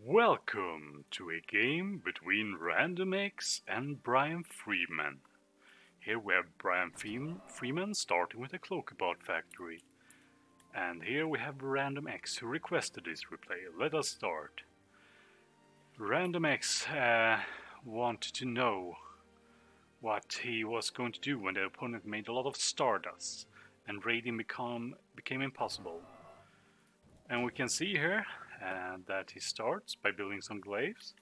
Welcome to a game between RandomX and Brian Freeman. Here we have Brian Freeman starting with a Cloakbot factory. And here we have RandomX who requested this replay. Let us start. RandomX wanted to know what he was going to do when the opponent made a lot of Stardust and raiding became impossible. And we can see here that he starts by building some glaives.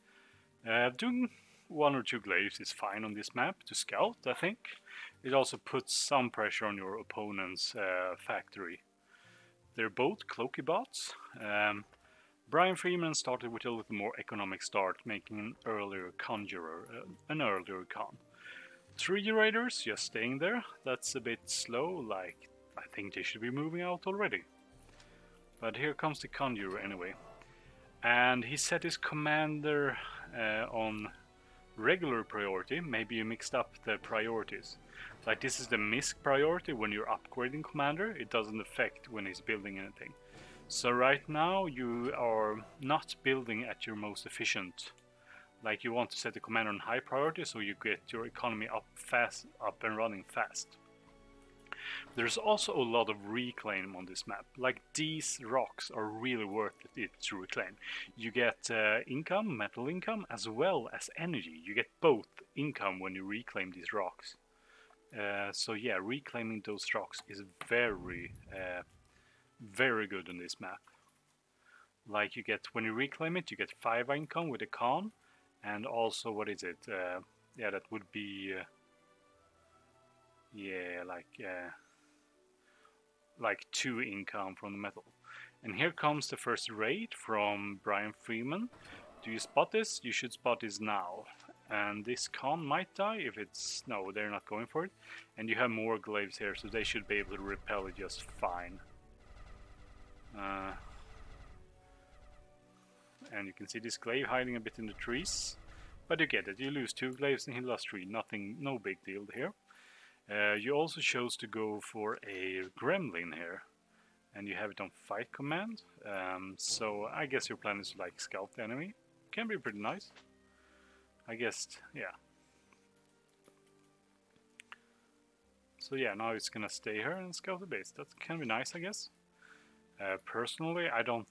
Doing one or two glaives is fine on this map to scout, I think. It also puts some pressure on your opponent's factory. They're both cloaky bots. Brian Freeman started with a little more economic start, making an earlier conjurer, an earlier con. 3 raiders just staying there. That's a bit slow, like I think they should be moving out already. But here comes the conjurer anyway. And he set his commander on regular priority. Maybe you mixed up the priorities. Like this is the misc priority when you're upgrading commander. It doesn't affect when he's building anything. So right now you are not building at your most efficient. Like you want to set the commander on high priority so you get your economy up and running fast. There's also a lot of reclaim on this map. Like these rocks are really worth it to reclaim. You get income, metal income, as well as energy. You get both income when you reclaim these rocks. So yeah, reclaiming those rocks is very good on this map. Like you get, when you reclaim it, you get 5 income with a con, and also what is it? Yeah, that would be like 2 income from the metal. And here comes the first raid from Brian Freeman. Do you spot this? You should spot this now. And this con might die if it's... No, they're not going for it. And you have more glaives here, so they should be able to repel it just fine. And you can see this glaive hiding a bit in the trees. But you get it, you lose 2 glaives and he lost 3. Nothing, no big deal here. You also chose to go for a gremlin here, and you have it on fight command, so I guess your plan is to like scout the enemy. Can be pretty nice, I guess, yeah. So yeah, now it's gonna stay here and scout the base. That can be nice, I guess. Personally, I don't,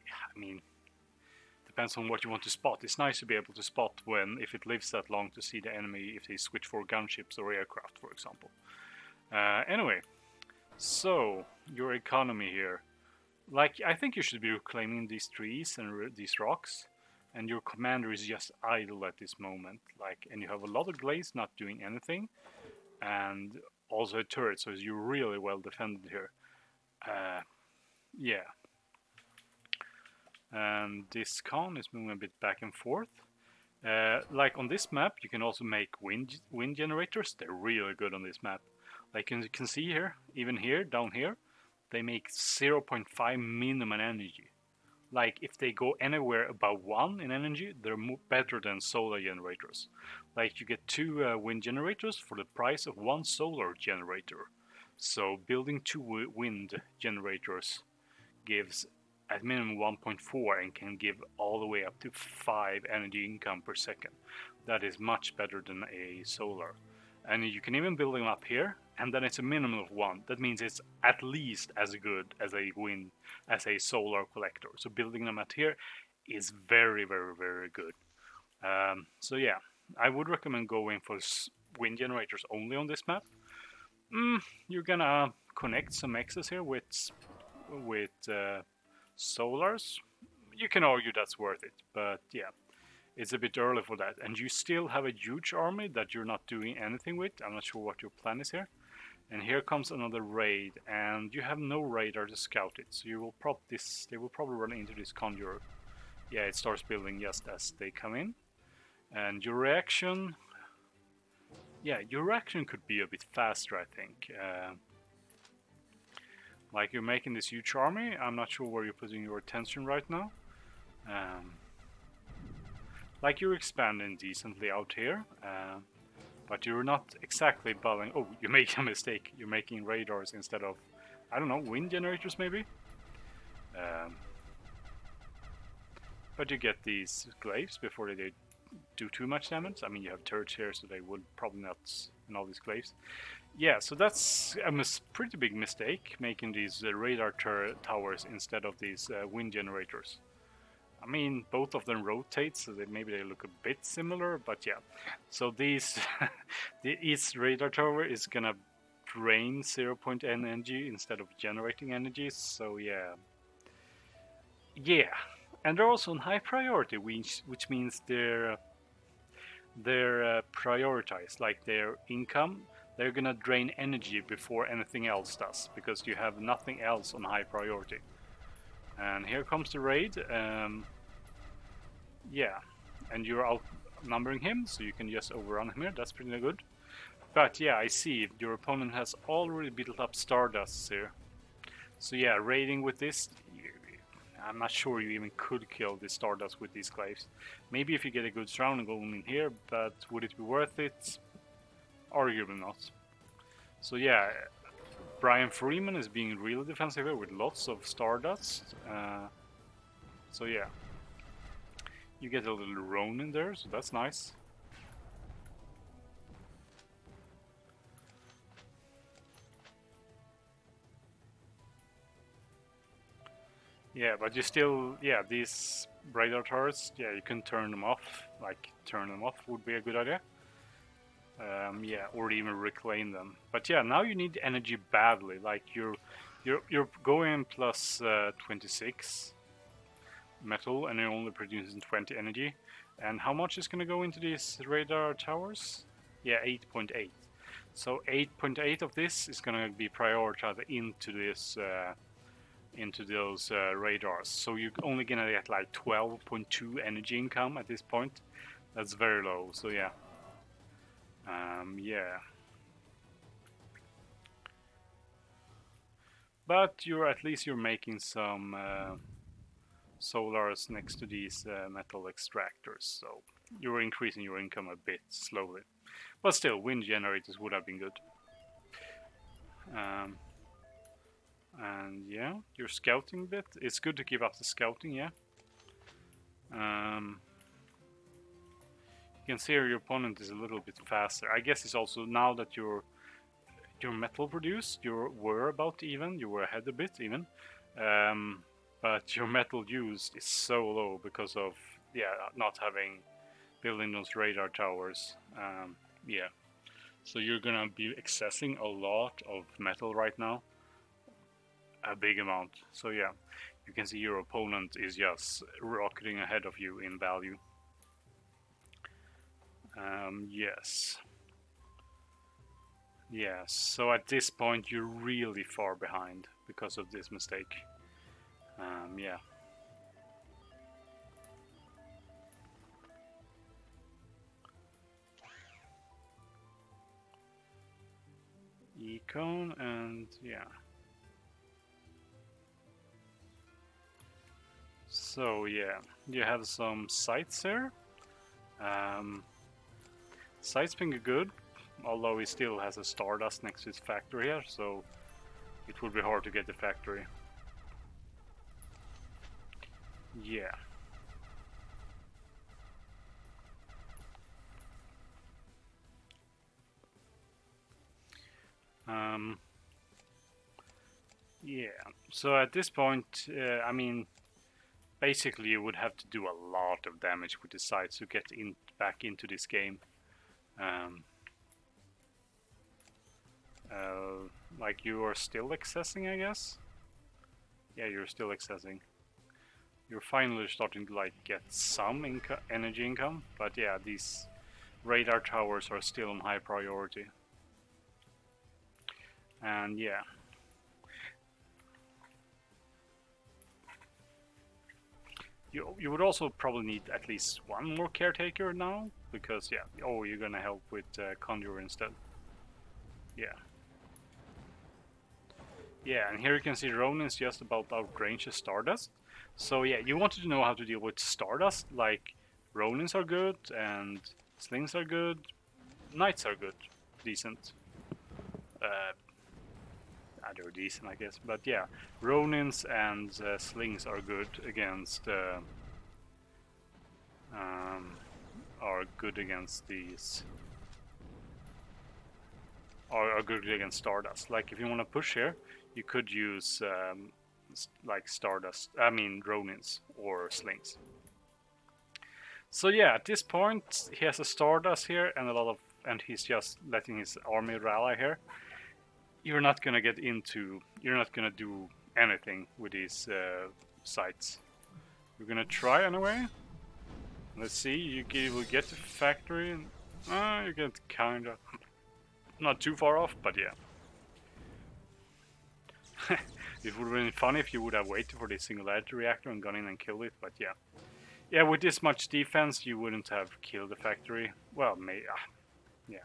I mean, depends on what you want to spot. It's nice to be able to spot when, if it lives that long, to see the enemy if they switch for gunships or aircraft, for example. Anyway, so your economy here. Like, I think you should be reclaiming these trees and these rocks, and your commander is just idle at this moment. Like, and you have a lot of glaives not doing anything, and also a turret, so you're really well defended here. Yeah. And this con is moving a bit back and forth. Like on this map, you can also make wind generators. They're really good on this map. Like you can see here, even here, down here, they make 0.5 minimum energy. Like if they go anywhere above 1 in energy, they're better than solar generators. Like you get 2 wind generators for the price of 1 solar generator. So building 2 wind generators gives at minimum 1.4 and can give all the way up to 5 energy income per second. That is much better than a solar. And you can even build them up here, and then it's a minimum of 1. That means it's at least as good as a solar collector. So building them at here is very good. So yeah, I would recommend going for wind generators only on this map. You're gonna connect some X's here with solars. You can argue that's worth it, but yeah, it's a bit early for that. And you still have a huge army that you're not doing anything with. I'm not sure what your plan is here. And here comes another raid, and you have no radar to scout it, so you will they will probably run into this conjurer. Yeah, it starts building just as they come in. And your reaction, yeah, your reaction could be a bit faster, I think. Like you're making this huge army. I'm not sure where you're putting your attention right now. Like you're expanding decently out here, but you're not exactly building. Oh, you make a mistake. You're making radars instead of, I don't know, wind generators maybe. But you get these glaives before they do too much damage. I mean, you have turrets here, so they would probably not in all these glaives. Yeah, so that's a pretty big mistake, making these radar towers instead of these wind generators. I mean, both of them rotate, so maybe they look a bit similar, but yeah. So these, each radar tower is gonna drain 0.n energy instead of generating energy, so yeah. Yeah, and they're also on high priority, which means they're prioritized, like their income. They're gonna drain energy before anything else does, because you have nothing else on high priority. And here comes the raid. Yeah, and you're outnumbering him, so you can just overrun him here. That's pretty good. But yeah, I see your opponent has already built up Stardust here. So yeah, raiding with this, I'm not sure you even could kill the Stardust with these glaives. Maybe if you get a good surrounding going in here, but would it be worth it? Arguably not. So yeah, Brian Freeman is being really defensive here with lots of Stardust. So yeah, you get a little Ronin there, so that's nice. Yeah, but you still, yeah, these radar turrets, yeah, you can turn them off. Like, turn them off would be a good idea. Yeah, or even reclaim them. But yeah, now you need energy badly. Like you're going plus 26 metal, and you're only producing 20 energy. And how much is gonna go into these radar towers? Yeah, 8.8. So 8.8 of this is gonna be prioritized into this. Into those radars, so you're only gonna get like 12.2 energy income at this point. That's very low. So yeah, yeah. But at least you're making some solars next to these metal extractors, so you're increasing your income a bit slowly. But still, wind generators would have been good. And yeah, your scouting bit, it's good to give up the scouting, yeah. You can see here your opponent is a little bit faster. I guess it's also now that your metal produced, you were about even, you were ahead a bit even. But your metal used is so low because of, yeah, not building those radar towers. Yeah, so you're gonna be accessing a lot of metal right now. A big amount. So yeah, you can see your opponent is just rocketing ahead of you in value. Yes. Yes, so at this point you're really far behind because of this mistake. Yeah. Econ and yeah. So yeah, you have some sites here. Sites being good, although he still has a Stardust next to his factory here, so it would be hard to get the factory. Yeah. Yeah, so at this point, I mean, basically you would have to do a lot of damage with the sites to get back into this game. Like you are still accessing, I guess? Yeah, you're still accessing. You're finally starting to like get some energy income, but yeah, these radar towers are still on high priority. And yeah. You would also probably need at least one more caretaker now, because yeah, oh, you're gonna help with Conjurer instead. Yeah. Yeah, and here you can see Ronin's just about outrange Stardust. So yeah, you wanted to know how to deal with Stardust, like Ronins are good, and Slings are good, Knights are good, decent. They're decent, I guess, but yeah, Ronins and Slings are good against are good against these. Are good against Stardust. Like if you want to push here, you could use like Stardust. I mean Ronins or Slings. So yeah, at this point he has a Stardust here and and he's just letting his army rally here. You're not gonna get into. You're not gonna do anything with these sites. You're gonna try anyway. Let's see. You will get the factory. And, you get kinda. Not too far off, but yeah. It would have been funny if you would have waited for the singularity reactor and gone in and killed it, but yeah. Yeah, with this much defense, you wouldn't have killed the factory. Well, yeah.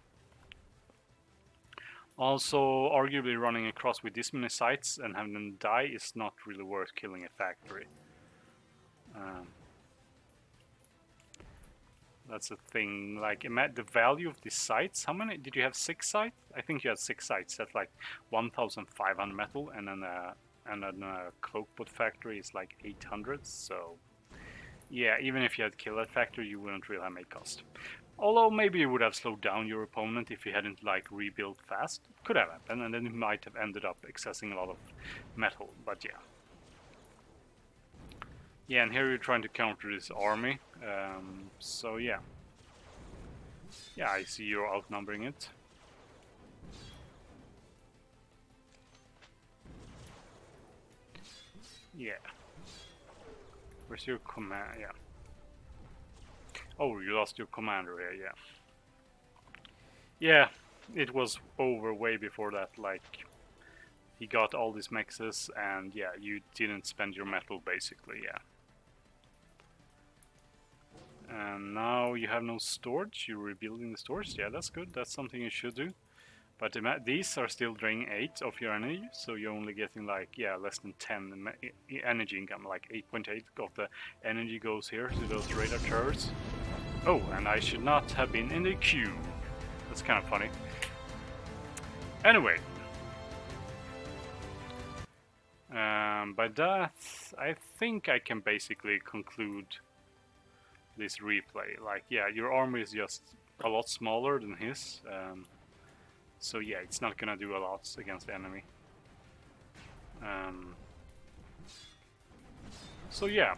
Also, arguably running across with this many sites and having them die is not really worth killing a factory. That's a thing. Like, the value of these sites. How many did you have? 6 sites? I think you had 6 sites. That's like 1,500 metal, and then a cloakbot factory is like 800. So, yeah, even if you had killed that factory, you wouldn't really have made cost. Although maybe you would have slowed down your opponent if you hadn't like rebuilt fast. Could have happened, and then you might have ended up accessing a lot of metal. But yeah. Yeah, and here you're trying to counter this army. So yeah. Yeah, I see you're outnumbering it. Yeah. Where's your command? Yeah. Oh, you lost your commander here, yeah. Yeah, it was over way before that, like... He got all these mexes, and yeah, you didn't spend your metal, basically, yeah. And now you have no storage, you're rebuilding the storage, yeah, that's good, that's something you should do. But these are still draining 8 of your energy, so you're only getting like, yeah, less than 10 energy income, like 8.8 of the energy goes here to those radar turrets. Oh, and I should not have been in the queue. That's kind of funny. Anyway. By that, I think I can basically conclude this replay. Like, yeah, your army is just a lot smaller than his. So yeah, it's not gonna do a lot against the enemy. So yeah.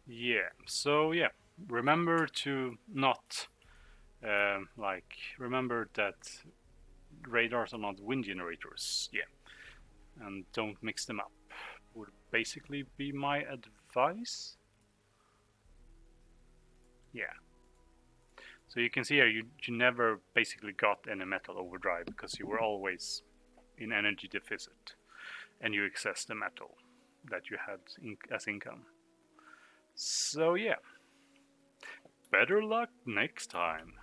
Yeah, so yeah, remember to not, remember that radars are not wind generators, yeah, and don't mix them up, would basically be my advice. Yeah. So you can see here, you never basically got any metal overdrive because you were always in energy deficit, and you accessed the metal that you had as income. So yeah, better luck next time.